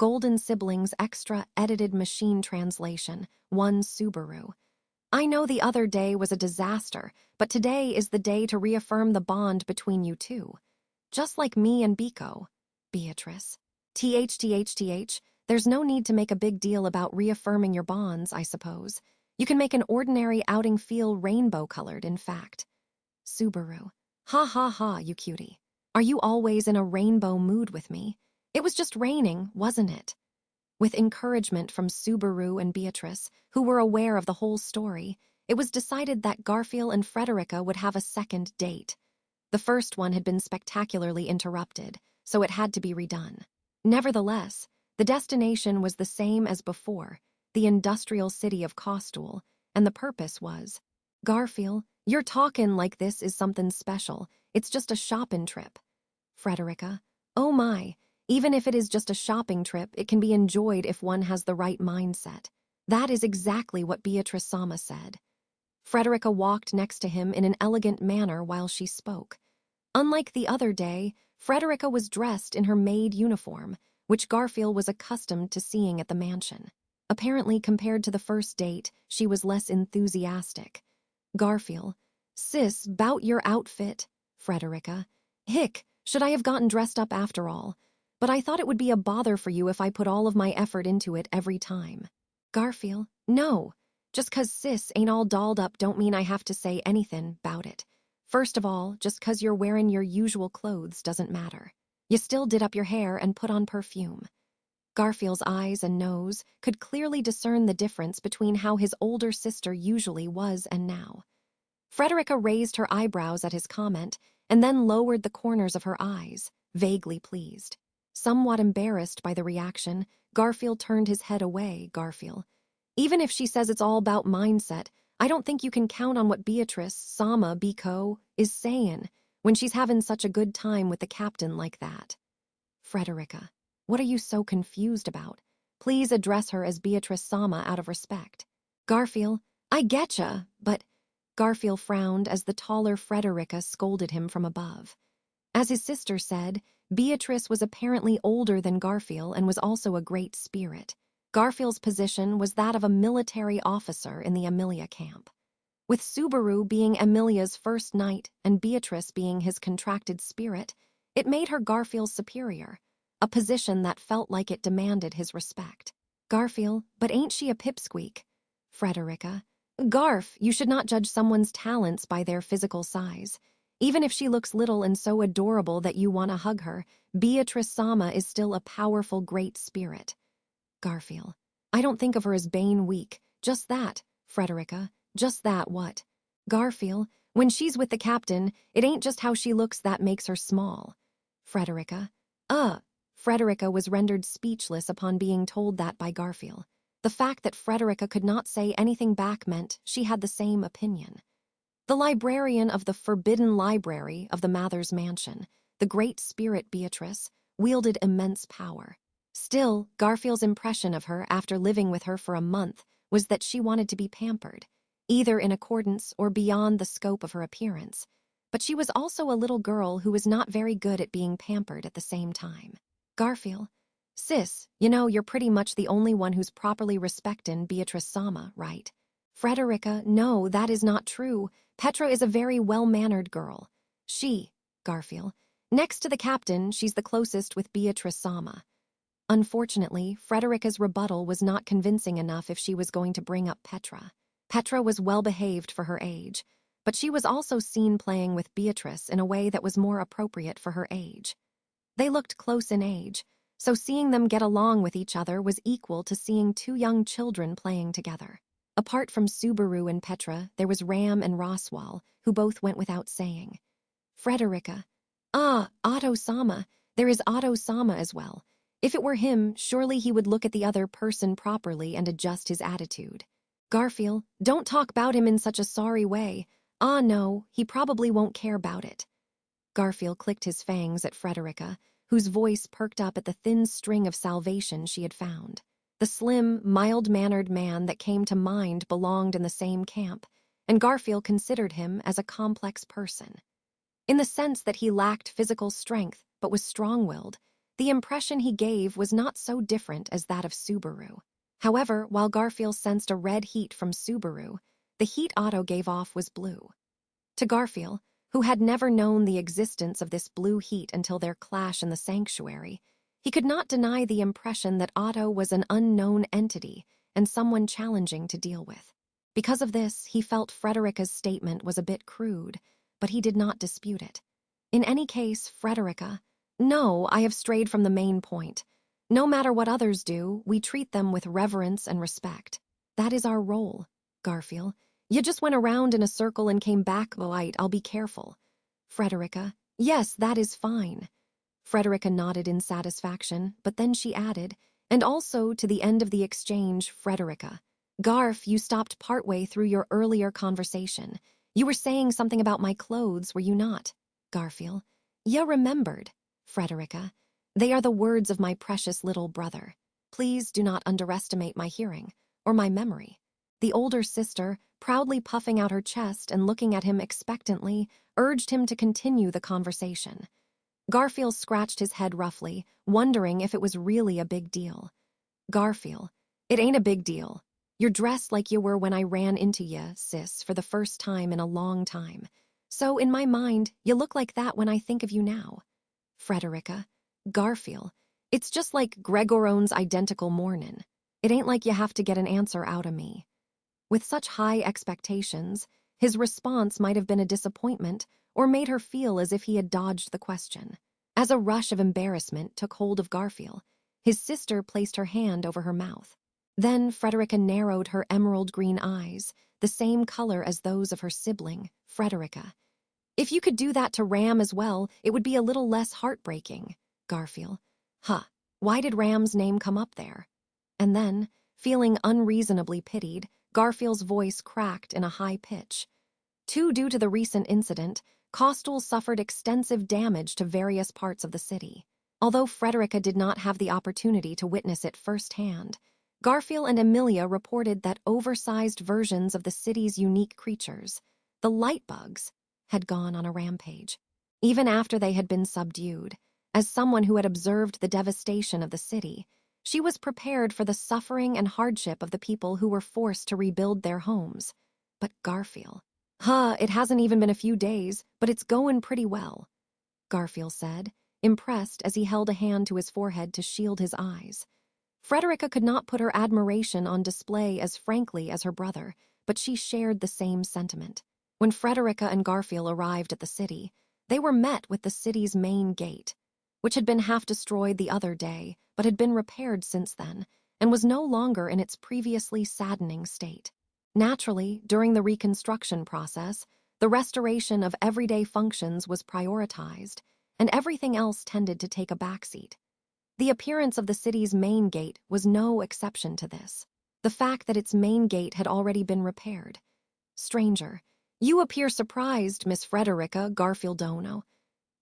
Golden Siblings Extra Edited Machine Translation, 1 Subaru. I know the other day was a disaster, but today is the day to reaffirm the bond between you two. Just like me and Biko. Beatrice. THTHTH, there's no need to make a big deal about reaffirming your bonds, I suppose. You can make an ordinary outing feel rainbow-colored, in fact. Subaru. Ha ha ha, you cutie. Are you always in a rainbow mood with me? It was just raining, wasn't it? With encouragement from Subaru and Beatrice, who were aware of the whole story, it was decided that Garfield and Frederica would have a second date. The first one had been spectacularly interrupted, so it had to be redone. Nevertheless, the destination was the same as before, the industrial city of Kostool, and the purpose was, Garfield, you're talkin' like this is something special. It's just a shopping trip. Frederica, oh my, even if it is just a shopping trip, it can be enjoyed if one has the right mindset. That is exactly what Beatrice Sama said. Frederica walked next to him in an elegant manner while she spoke. Unlike the other day, Frederica was dressed in her maid uniform, which Garfield was accustomed to seeing at the mansion. Apparently, compared to the first date, she was less enthusiastic. Garfield, sis, bout your outfit. Frederica, hick, should I have gotten dressed up after all? But I thought it would be a bother for you if I put all of my effort into it every time. Garfield, no. Just 'cause sis ain't all dolled up don't mean I have to say anything 'bout it. First of all, just 'cause you're wearing your usual clothes doesn't matter. You still did up your hair and put on perfume. Garfield's eyes and nose could clearly discern the difference between how his older sister usually was and now. Frederica raised her eyebrows at his comment and then lowered the corners of her eyes, vaguely pleased. Somewhat embarrassed by the reaction, Garfield turned his head away. Garfield, even if she says it's all about mindset, I don't think you can count on what Beatrice, Sama, Biko, is saying when she's having such a good time with the captain like that. Frederica, what are you so confused about? Please address her as Beatrice Sama out of respect. Garfield, I getcha, but... Garfield frowned as the taller Frederica scolded him from above. As his sister said, Beatrice was apparently older than Garfield and was also a great spirit. Garfield's position was that of a military officer in the Amelia camp. With Subaru being Amelia's first knight and Beatrice being his contracted spirit, it made her Garfield's superior, a position that felt like it demanded his respect. Garfield, but ain't she a pipsqueak? Frederica, Garf, you should not judge someone's talents by their physical size. Even if she looks little and so adorable that you want to hug her, Beatrice Sama is still a powerful great spirit. Garfield, I don't think of her as Bane weak, just that. Frederica, just that what? Garfield, when she's with the captain, it ain't just how she looks that makes her small. Frederica, Frederica was rendered speechless upon being told that by Garfield. The fact that Frederica could not say anything back meant she had the same opinion. The librarian of the forbidden library of the Mathers mansion, the great spirit Beatrice, wielded immense power. Still, Garfield's impression of her after living with her for a month was that she wanted to be pampered, either in accordance or beyond the scope of her appearance. But she was also a little girl who was not very good at being pampered at the same time. Garfield, sis, you know you're pretty much the only one who's properly respectin' Beatrice Sama, right? Frederica, no, that is not true. Petra is a very well-mannered girl. Garfield, next to the captain, she's the closest with Beatrice Sama. Unfortunately, Frederica's rebuttal was not convincing enough if she was going to bring up Petra. Petra was well-behaved for her age, but she was also seen playing with Beatrice in a way that was more appropriate for her age. They looked close in age, so seeing them get along with each other was equal to seeing two young children playing together. Apart from Subaru and Petra, there was Ram and Roswal, who both went without saying. Frederica, Otto Sama, there is Otto Sama as well. If it were him, surely he would look at the other person properly and adjust his attitude. Garfield, don't talk about him in such a sorry way. No, he probably won't care about it. Garfield clicked his fangs at Frederica, whose voice perked up at the thin string of salvation she had found. The slim, mild-mannered man that came to mind belonged in the same camp, and Garfield considered him as a complex person. In the sense that he lacked physical strength but was strong-willed, The impression he gave was not so different as that of Subaru. However, while Garfield sensed a red heat from Subaru, the heat Otto gave off was blue. To Garfield, who had never known the existence of this blue heat until their clash in the sanctuary, he could not deny the impression that Otto was an unknown entity and someone challenging to deal with. Because of this, he felt Frederica's statement was a bit crude, but he did not dispute it. In any case, Frederica, no, I have strayed from the main point. No matter what others do, we treat them with reverence and respect. That is our role, Garfield. You just went around in a circle and came back light. I'll be careful. Frederica, yes, that is fine. Frederica nodded in satisfaction, but then she added, and also to the end of the exchange, Frederica. Garf, you stopped partway through your earlier conversation. You were saying something about my clothes, were you not? Garfield, you remembered. Frederica, they are the words of my precious little brother. Please do not underestimate my hearing, or my memory. The older sister, proudly puffing out her chest and looking at him expectantly, urged him to continue the conversation. Garfield scratched his head roughly, wondering if it was really a big deal. Garfield, it ain't a big deal. You're dressed like you were when I ran into you, sis, for the first time in a long time. So, in my mind, you look like that when I think of you now. Frederica, Garfield, it's just like Gregorone's identical mornin'. It ain't like you have to get an answer out of me. With such high expectations, his response might have been a disappointment or made her feel as if he had dodged the question. As a rush of embarrassment took hold of Garfield, his sister placed her hand over her mouth. Then Frederica narrowed her emerald green eyes, the same color as those of her sibling, Frederica. If you could do that to Ram as well, it would be a little less heartbreaking. Garfield, why did Ram's name come up there? And then, feeling unreasonably pitied, Garfield's voice cracked in a high pitch. Due to the recent incident, Costal suffered extensive damage to various parts of the city. Although Frederica did not have the opportunity to witness it firsthand, Garfield and Amelia reported that oversized versions of the city's unique creatures, the light bugs, had gone on a rampage. Even after they had been subdued, as someone who had observed the devastation of the city, she was prepared for the suffering and hardship of the people who were forced to rebuild their homes. But Garfield, it hasn't even been a few days, but it's going pretty well, Garfield said, impressed as he held a hand to his forehead to shield his eyes. Frederica could not put her admiration on display as frankly as her brother, but she shared the same sentiment. When Frederica and Garfield arrived at the city, they were met with the city's main gate, which had been half destroyed the other day, but had been repaired since then, and was no longer in its previously saddening state. Naturally, during the reconstruction process, the restoration of everyday functions was prioritized, and everything else tended to take a backseat. The appearance of the city's main gate was no exception to this. The fact that its main gate had already been repaired. Stranger, you appear surprised, Miss Frederica Garfieldono.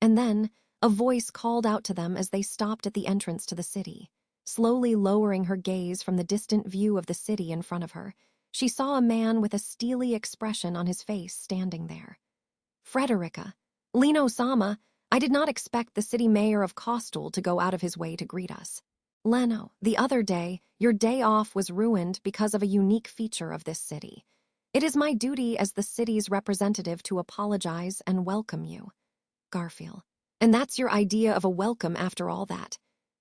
And then, a voice called out to them as they stopped at the entrance to the city. Slowly lowering her gaze from the distant view of the city in front of her, she saw a man with a steely expression on his face standing there. Frederica, Leno-sama, I did not expect the city mayor of Costal to go out of his way to greet us. Leno, the other day, your day off was ruined because of a unique feature of this city. It is my duty as the city's representative to apologize and welcome you. Garfield, and that's your idea of a welcome after all that.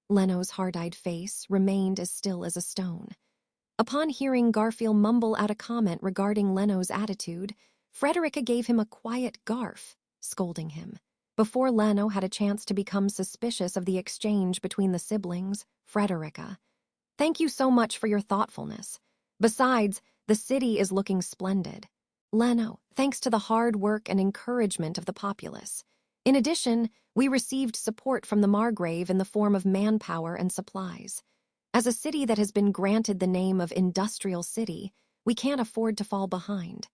Leno's hard-eyed face remained as still as a stone. Upon hearing Garfield mumble out a comment regarding Leno's attitude, Frederica gave him a quiet garf, scolding him. Before Leno had a chance to become suspicious of the exchange between the siblings, Frederica, thank you so much for your thoughtfulness. Besides, the city is looking splendid. Leno, thanks to the hard work and encouragement of the populace. In addition, we received support from the Margrave in the form of manpower and supplies. As a city that has been granted the name of Industrial City, we can't afford to fall behind.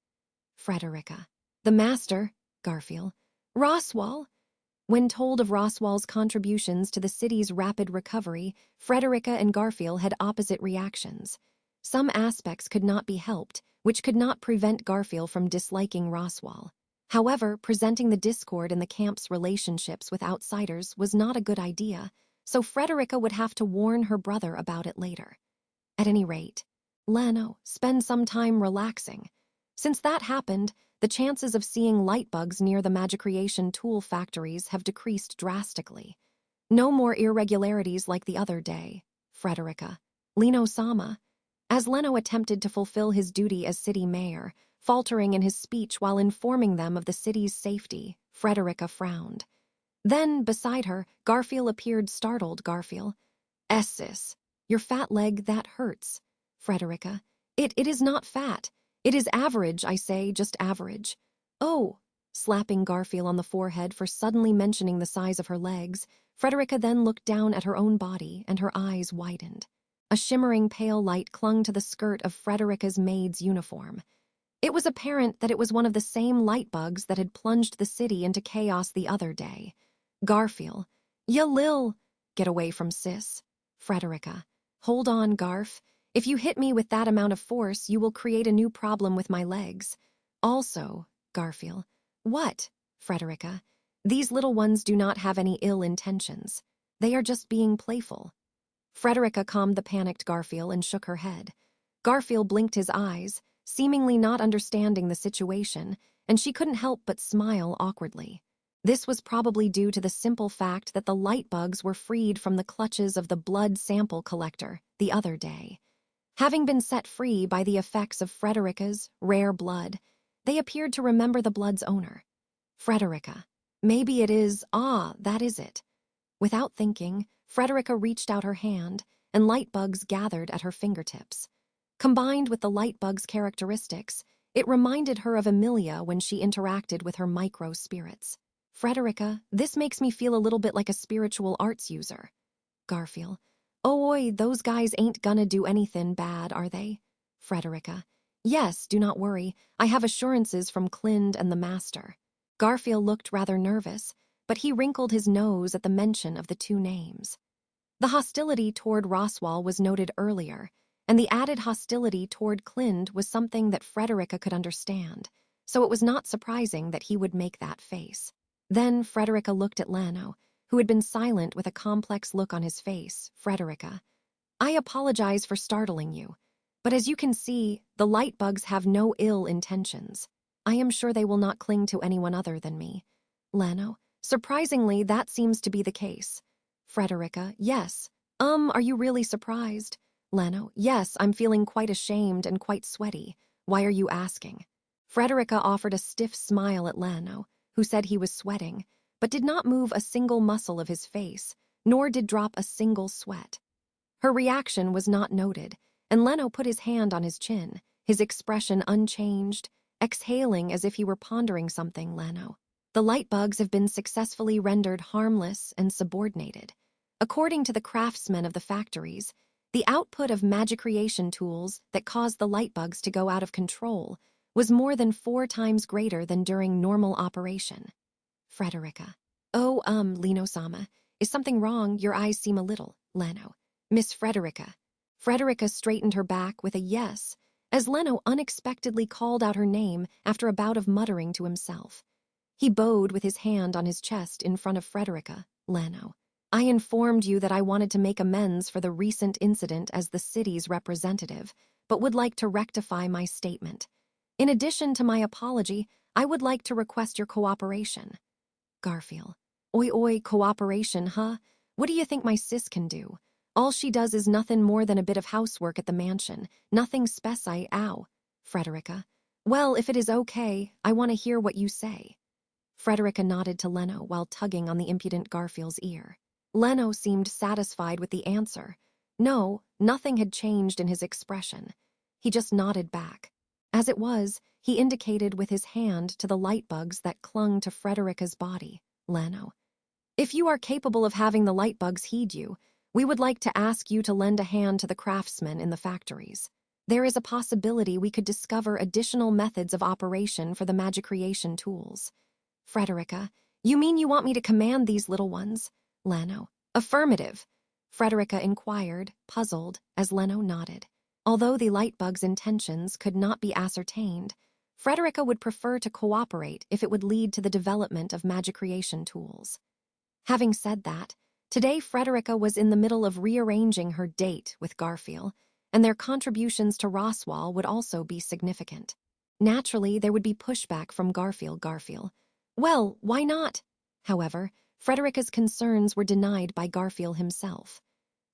Frederica, the master, Garfield, Roswell. When told of Roswell's contributions to the city's rapid recovery, Frederica and Garfield had opposite reactions. Some aspects could not be helped, which could not prevent Garfield from disliking Roswell. However, presenting the discord in the camp's relationships with outsiders was not a good idea, so Frederica would have to warn her brother about it later. At any rate, Lano, spend some time relaxing. Since that happened, the chances of seeing light bugs near the Magicreation tool factories have decreased drastically. No more irregularities like the other day, Frederica. Lino-sama. As Leno attempted to fulfill his duty as city mayor, faltering in his speech while informing them of the city's safety, Frederica frowned. Then, beside her, Garfield appeared startled. Garfield. Sis, your fat leg, that hurts. Frederica. It is not fat. It is average, I say, just average. Oh, slapping Garfield on the forehead for suddenly mentioning the size of her legs, Frederica then looked down at her own body and her eyes widened. A shimmering pale light clung to the skirt of Frederica's maid's uniform. It was apparent that it was one of the same light bugs that had plunged the city into chaos the other day. Garfield. Ya Lil. Get away from sis. Frederica. Hold on, Garf. If you hit me with that amount of force, you will create a new problem with my legs. Also, Garfield. What? Frederica. These little ones do not have any ill intentions. They are just being playful. Frederica calmed the panicked Garfield and shook her head. Garfield blinked his eyes, seemingly not understanding the situation, and she couldn't help but smile awkwardly. This was probably due to the simple fact that the light bugs were freed from the clutches of the blood sample collector the other day. Having been set free by the effects of Frederica's rare blood, they appeared to remember the blood's owner. Frederica. Maybe it is, that is it. Without thinking, Frederica reached out her hand, and light bugs gathered at her fingertips. Combined with the light bug's characteristics, it reminded her of Emilia when she interacted with her micro-spirits. Frederica, this makes me feel a little bit like a spiritual arts user. Garfield. Oh, oi, those guys ain't gonna do anything bad, are they? Frederica. Yes, do not worry. I have assurances from Clind and the master. Garfield looked rather nervous, but he wrinkled his nose at the mention of the two names. The hostility toward Roswell was noted earlier, and the added hostility toward Clind was something that Frederica could understand, so it was not surprising that he would make that face. Then Frederica looked at Lano, who had been silent with a complex look on his face. Frederica. I apologize for startling you, but as you can see, the light bugs have no ill intentions. I am sure they will not cling to anyone other than me. Lano. Surprisingly, that seems to be the case. Frederica. Yes. Are you really surprised? Lano. Yes, I'm feeling quite ashamed and quite sweaty. Why are you asking? Frederica offered a stiff smile at Lano, who said he was sweating, but did not move a single muscle of his face, nor did drop a single sweat. Her reaction was not noted, and Leno put his hand on his chin, his expression unchanged, exhaling as if he were pondering something. Leno. The light bugs have been successfully rendered harmless and subordinated. According to the craftsmen of the factories, the output of Magicreation tools that caused the light bugs to go out of control was more than 4 times greater than during normal operation. Frederica. Oh, Lino-sama, is something wrong? Your eyes seem a little. Leno. Miss Frederica. Frederica straightened her back with a yes, as Leno unexpectedly called out her name after a bout of muttering to himself. He bowed with his hand on his chest in front of Frederica. Leno. I informed you that I wanted to make amends for the recent incident as the city's representative, but would like to rectify my statement. In addition to my apology, I would like to request your cooperation. Garfield. Oi, cooperation, huh? What do you think my sis can do? All she does is nothing more than a bit of housework at the mansion, nothing speci. Ow. Frederica. Well, if it is okay, I want to hear what you say. Frederica nodded to Leno while tugging on the impudent Garfield's ear. Leno seemed satisfied with the answer. No, nothing had changed in his expression. He just nodded back. As it was, he indicated with his hand to the light bugs that clung to Frederica's body. Leno. If you are capable of having the light bugs heed you, we would like to ask you to lend a hand to the craftsmen in the factories. There is a possibility we could discover additional methods of operation for the Magicreation tools. Frederica. You mean you want me to command these little ones? Leno. Affirmative. Frederica inquired, puzzled, as Leno nodded. Although the light bug's intentions could not be ascertained, Frederica would prefer to cooperate if it would lead to the development of Magicreation tools. Having said that, Today, Frederica was in the middle of rearranging her date with Garfield, and their contributions to Roswell would also be significant. Naturally, there would be pushback from Garfield. Well, why not? However, Frederica's concerns were denied by Garfield himself.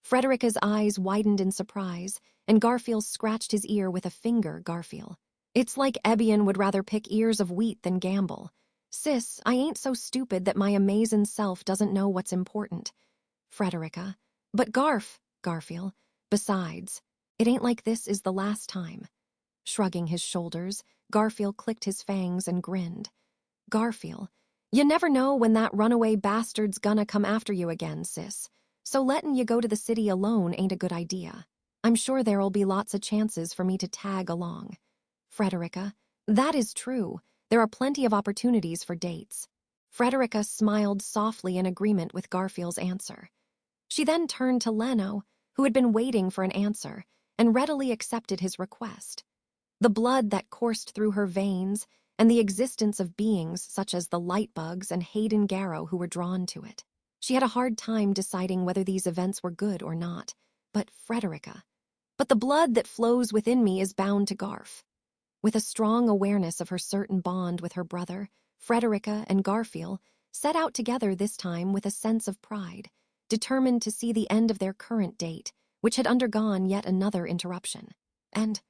Frederica's eyes widened in surprise, and Garfield scratched his ear with a finger. Garfield. It's like Ebion would rather pick ears of wheat than gamble. Sis, I ain't so stupid that my amazin' self doesn't know what's important. Frederica. But Garfield. Besides, it ain't like this is the last time. Shrugging his shoulders, Garfield clicked his fangs and grinned. Garfield. You never know when that runaway bastard's gonna come after you again, sis. So letting you go to the city alone ain't a good idea. I'm sure there'll be lots of chances for me to tag along. Frederica. That is true. There are plenty of opportunities for dates. Frederica smiled softly in agreement with Garfield's answer. She then turned to Leno, who had been waiting for an answer, and readily accepted his request. The blood that coursed through her veins, and the existence of beings such as the Lightbugs and Hayden Garrow who were drawn to it. She had a hard time deciding whether these events were good or not, but Frederica. But the blood that flows within me is bound to Garf. With a strong awareness of her certain bond with her brother, Frederica and Garfield set out together this time with a sense of pride, determined to see the end of their current date, which had undergone yet another interruption. And